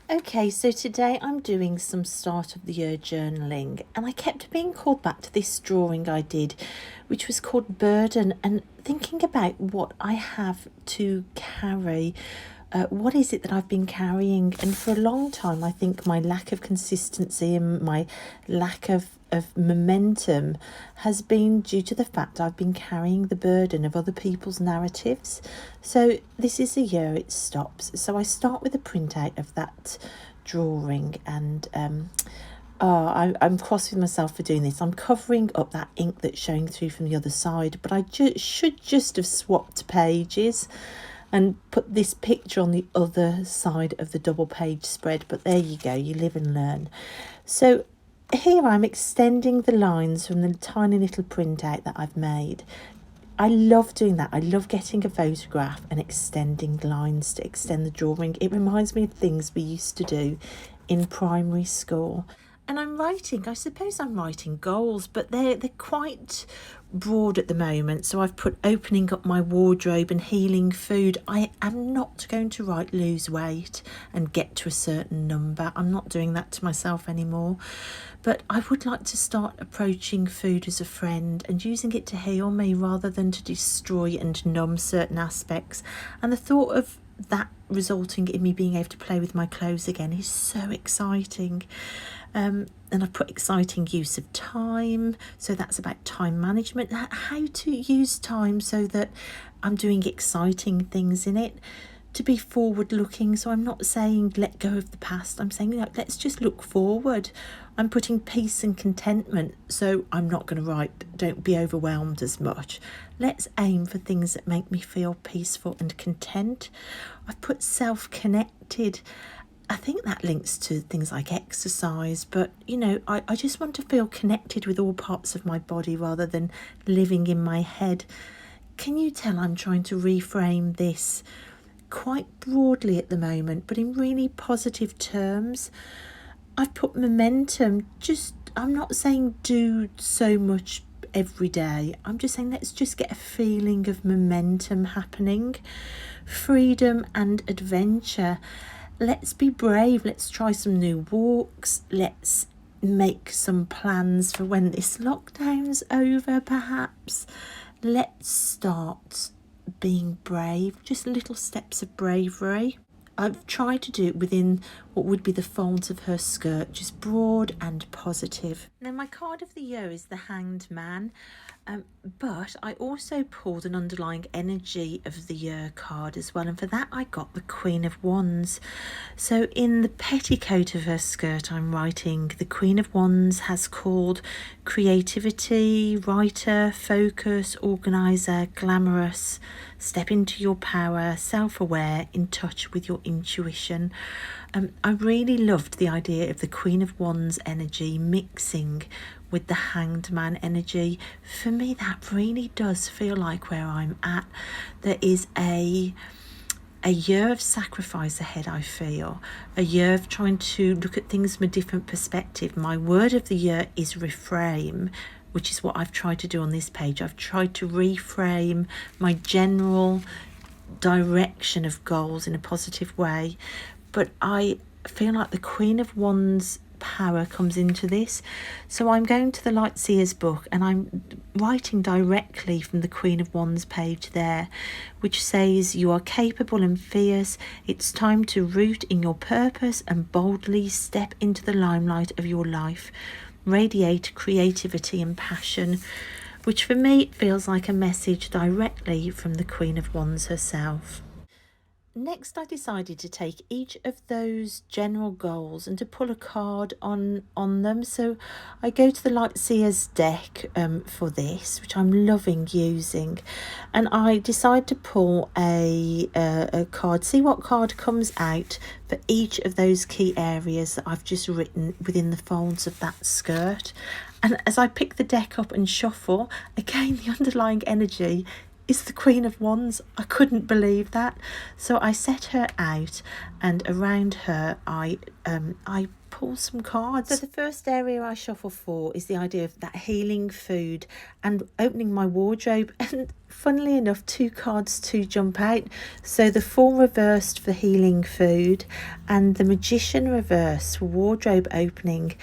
Okay, so today I'm doing some start of the year journaling, and I kept being called back to this drawing I did, which was called Burden, and thinking about what I have to carry. What is it that I've been carrying? And for a long time, I think my lack of consistency and my lack of momentum has been due to the fact I've been carrying the burden of other people's narratives. So this is a year it stops. So I start with a printout of that drawing, and I'm cross with myself for doing this. I'm covering up that ink that's showing through from the other side, but I should just have swapped pages and put this picture on the other side of the double page spread. But there you go, you live and learn. So here I'm extending the lines from the tiny little printout that I've made. I love doing that. I love getting a photograph and extending lines to extend the drawing. It reminds me of things we used to do in primary school. And I suppose I'm writing goals, but they're quite broad at the moment. So I've put opening up my wardrobe and healing food. I am not going to write lose weight and get to a certain number. I'm not doing that to myself anymore. But I would like to start approaching food as a friend and using it to heal me rather than to destroy and numb certain aspects. And the thought of that resulting in me being able to play with my clothes again is so exciting. And I put exciting use of time, so that's about time management, how to use time so that I'm doing exciting things in it. To be forward looking, so I'm not saying let go of the past, I'm saying let's just look forward. I'm putting peace and contentment, so I'm not going to write don't be overwhelmed as much. Let's aim for things that make me feel peaceful and content. I've put self-connected. I think that links to things like exercise, but I just want to feel connected with all parts of my body rather than living in my head. Can you tell I'm trying to reframe this quite broadly at the moment, but in really positive terms? I've put momentum. I'm not saying do so much every day. I'm just saying let's just get a feeling of momentum happening. Freedom and adventure. Let's be brave. Let's try some new walks. Let's make some plans for when this lockdown's over, perhaps. Let's start being brave. Just little steps of bravery. I've tried to do it within what would be the folds of her skirt, just broad and positive. Now, my card of the year is the Hanged Man, but I also pulled an underlying energy of the year card as well, and for that I got the Queen of Wands. So in the petticoat of her skirt, I'm writing the Queen of Wands has called creativity, writer, focus, organizer, glamorous, step into your power, self-aware, in touch with your intuition. I really loved the idea of the Queen of Wands energy mixing with the Hanged Man energy. For me, that really does feel like where I'm at. There is a year of sacrifice ahead, I feel. A year of trying to look at things from a different perspective. My word of the year is reframe, which is what I've tried to do on this page. I've tried to reframe my general direction of goals in a positive way. But I feel like the Queen of Wands power comes into this. So I'm going to the Lightseer's book and I'm writing directly from the Queen of Wands page there, which says, you are capable and fierce. It's time to root in your purpose and boldly step into the limelight of your life. Radiate creativity and passion, which for me feels like a message directly from the Queen of Wands herself. Next, I decided to take each of those general goals and to pull a card on them. So I go to the Lightseer's deck for this, which I'm loving using, and I decide to pull a card, see what card comes out for each of those key areas that I've just written within the folds of that skirt. And as I pick the deck up and shuffle, again, the underlying energy is the Queen of Wands. I couldn't believe that. So I set her out, and around her I pull some cards. So the first area I shuffle for is the idea of that healing food and opening my wardrobe. And funnily enough, 2 cards to jump out. So the Fool reversed for healing food and the Magician reverse for wardrobe opening.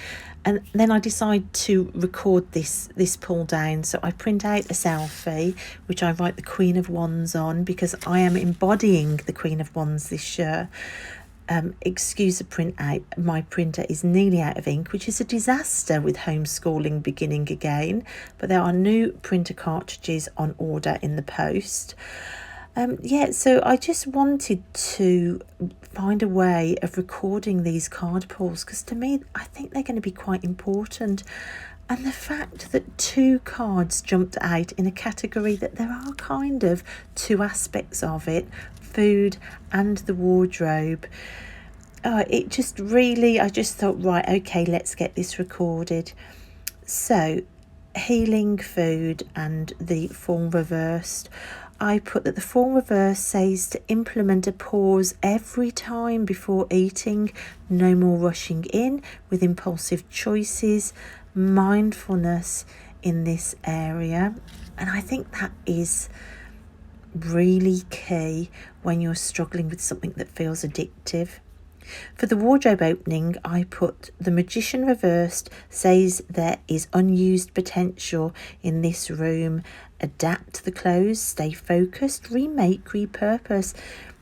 And then I decide to record this pull down. So I print out a selfie, which I write the Queen of Wands on, because I am embodying the Queen of Wands this year. Excuse the print out. My printer is nearly out of ink, which is a disaster with homeschooling beginning again. But there are new printer cartridges on order in the post. So I just wanted to find a way of recording these card pulls, because to me, I think they're going to be quite important. And the fact that 2 cards jumped out in a category that there are kind of 2 aspects of it, food and the wardrobe, it just really, I just thought, right, okay, let's get this recorded. So, healing food and the Fool reversed. I put that the Fool reverse says to implement a pause every time before eating, no more rushing in with impulsive choices, mindfulness in this area. And I think that is really key when you're struggling with something that feels addictive. For the wardrobe opening, I put the Magician reversed says there is unused potential in this room. Adapt the clothes, stay focused, remake, repurpose.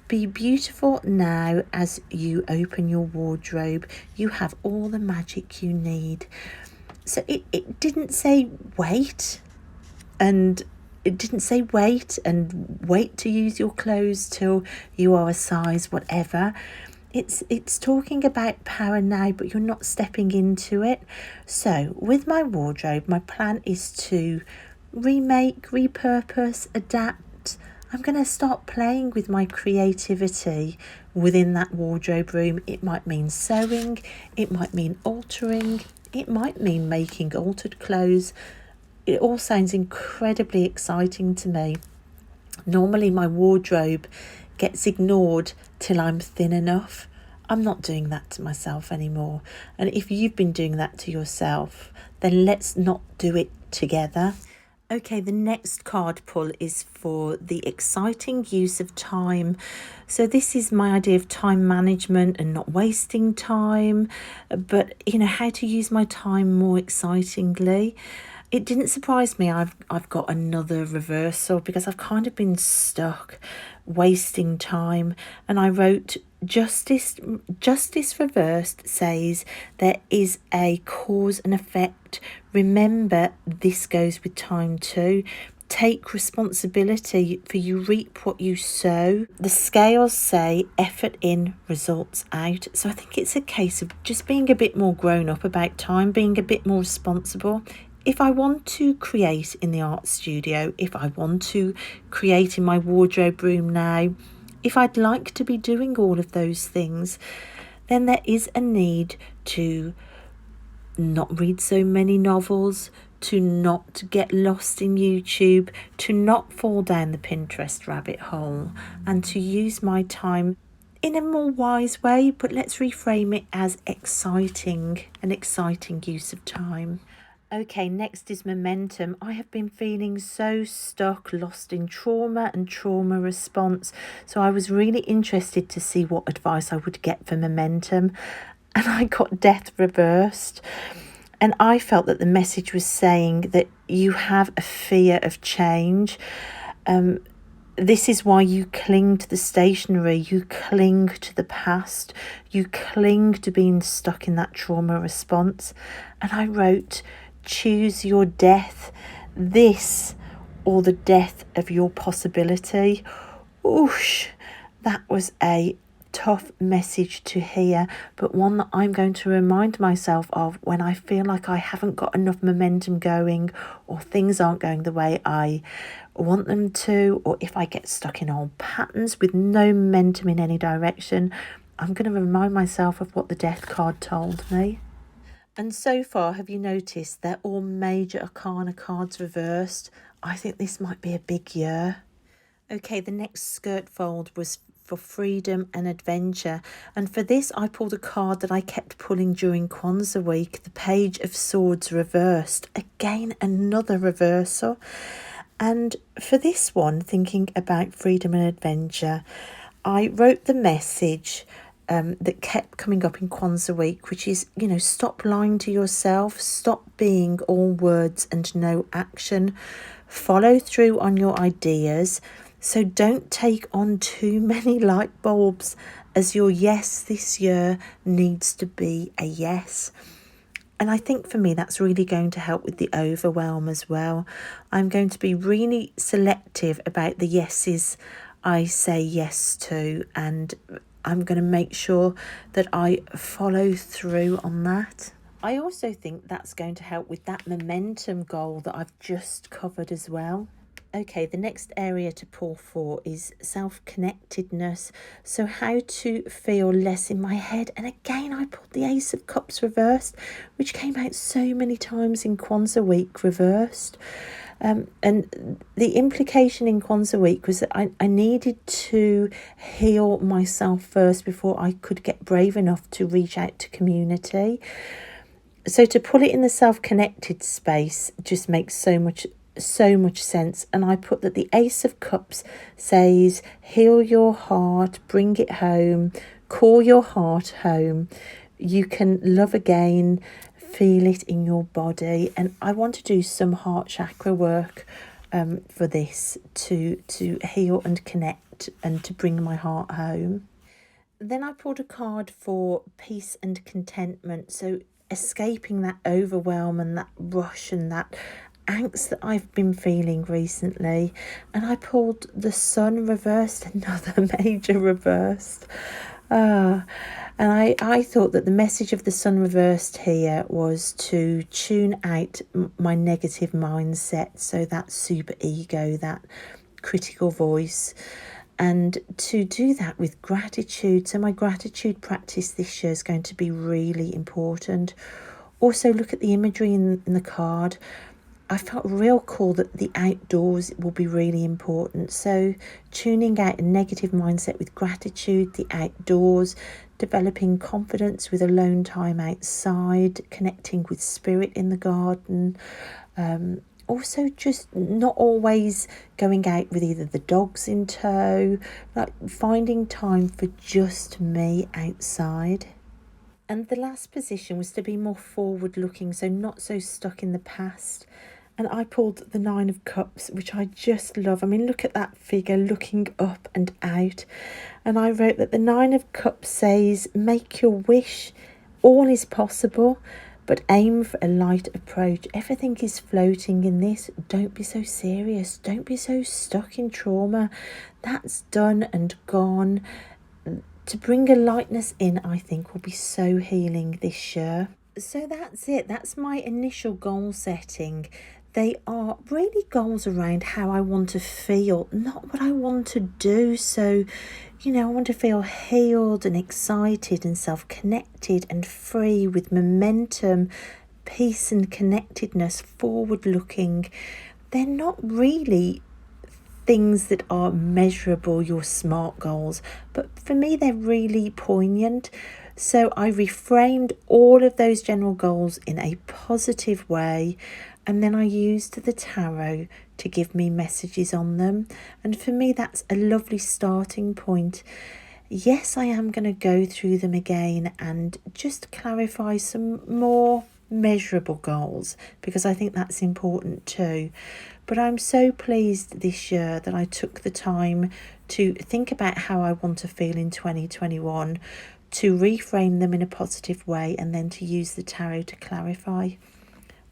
Be beautiful now as you open your wardrobe. You have all the magic you need. So it didn't say wait, and it didn't say wait to use your clothes till you are a size whatever. It's talking about power now, but you're not stepping into it. So with my wardrobe, my plan is to remake, repurpose, adapt. I'm going to start playing with my creativity within that wardrobe room. It might mean sewing, it might mean altering, it might mean making altered clothes. It all sounds incredibly exciting to me. Normally my wardrobe gets ignored till I'm thin enough. I'm not doing that to myself anymore. And if you've been doing that to yourself, then let's not do it together. Okay, the next card pull is for the exciting use of time. So this is my idea of time management and not wasting time, but how to use my time more excitingly. It didn't surprise me I've got another reversal, because I've kind of been stuck wasting time. And I wrote justice reversed says there is a cause and effect. Remember, this goes with time too. Take responsibility, for you reap what you sow. The scales say effort in, results out. So I think it's a case of just being a bit more grown up about time, being a bit more responsible. If I want to create in the art studio, if I want to create in my wardrobe room now, if I'd like to be doing all of those things, then there is a need to not read so many novels, to not get lost in YouTube, to not fall down the Pinterest rabbit hole, and to use my time in a more wise way. But let's reframe it as an exciting use of time. Okay, next is momentum. I have been feeling so stuck, lost in trauma and trauma response. So I was really interested to see what advice I would get for momentum. And I got death reversed. And I felt that the message was saying that you have a fear of change. This is why you cling to the stationery, you cling to the past, you cling to being stuck in that trauma response. And I wrote, choose your death, this or the death of your possibility. Oosh, that was a tough message to hear, but one that I'm going to remind myself of when I feel like I haven't got enough momentum going, or things aren't going the way I want them to, or if I get stuck in old patterns with no momentum in any direction. I'm going to remind myself of what the death card told me. And so far, have you noticed they're all major arcana cards reversed? I think this might be a big year. Okay, the next skirt fold was for freedom and adventure. And for this, I pulled a card that I kept pulling during Kwanzaa week, the Page of Swords reversed. Again, another reversal. And for this one, thinking about freedom and adventure, I wrote the message that kept coming up in Kwanzaa week, which is, stop lying to yourself, stop being all words and no action, follow through on your ideas. So don't take on too many light bulbs, as your yes this year needs to be a yes. And I think for me, that's really going to help with the overwhelm as well. I'm going to be really selective about the yeses I say yes to, and I'm going to make sure that I follow through on that. I also think that's going to help with that momentum goal that I've just covered as well. Okay, the next area to pull for is self-connectedness. So how to feel less in my head. And again, I pulled the Ace of Cups reversed, which came out so many times in Kwanzaa week reversed. And the implication in Kwanzaa week was that I needed to heal myself first before I could get brave enough to reach out to community. So to pull it in the self-connected space just makes so much sense. And I put that the Ace of Cups says, heal your heart, bring it home, call your heart home. You can love again, feel it in your body. And I want to do some heart chakra work for this to heal and connect and to bring my heart home. Then I pulled a card for peace and contentment. So escaping that overwhelm and that rush and that angst that I've been feeling recently. And I pulled the Sun reversed, another major reversed. And I thought that the message of the Sun reversed here was to tune out my negative mindset, so that super ego, that critical voice, and to do that with gratitude. So my gratitude practice this year is going to be really important. Also, look at the imagery in the card. I felt real cool that the outdoors will be really important. So tuning out a negative mindset with gratitude, the outdoors, developing confidence with alone time outside, connecting with spirit in the garden. Also just not always going out with either the dogs in tow, like finding time for just me outside. And the last position was to be more forward looking, so not so stuck in the past. And I pulled the Nine of Cups, which I just love. I mean, look at that figure looking up and out. And I wrote that the Nine of Cups says, make your wish, all is possible, but aim for a light approach. Everything is floating in this. Don't be so serious. Don't be so stuck in trauma. That's done and gone. To bring a lightness in, I think, will be so healing this year. So that's it. That's my initial goal setting. They are really goals around how I want to feel, not what I want to do. So, I want to feel healed and excited and self-connected and free with momentum, peace and connectedness, forward-looking. They're not really things that are measurable, your SMART goals, but for me, they're really poignant. So I reframed all of those general goals in a positive way. And then I used the tarot to give me messages on them. And for me, that's a lovely starting point. Yes, I am going to go through them again and just clarify some more measurable goals, because I think that's important too. But I'm so pleased this year that I took the time to think about how I want to feel in 2021, to reframe them in a positive way, and then to use the tarot to clarify.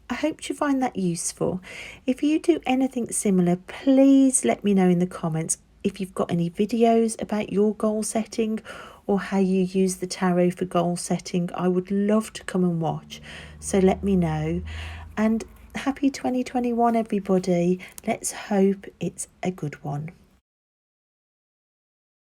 I hope you find that useful. If you do anything similar, please let me know in the comments. If you've got any videos about your goal setting or how you use the tarot for goal setting, I would love to come and watch. So let me know. And happy 2021, everybody. Let's hope it's a good one.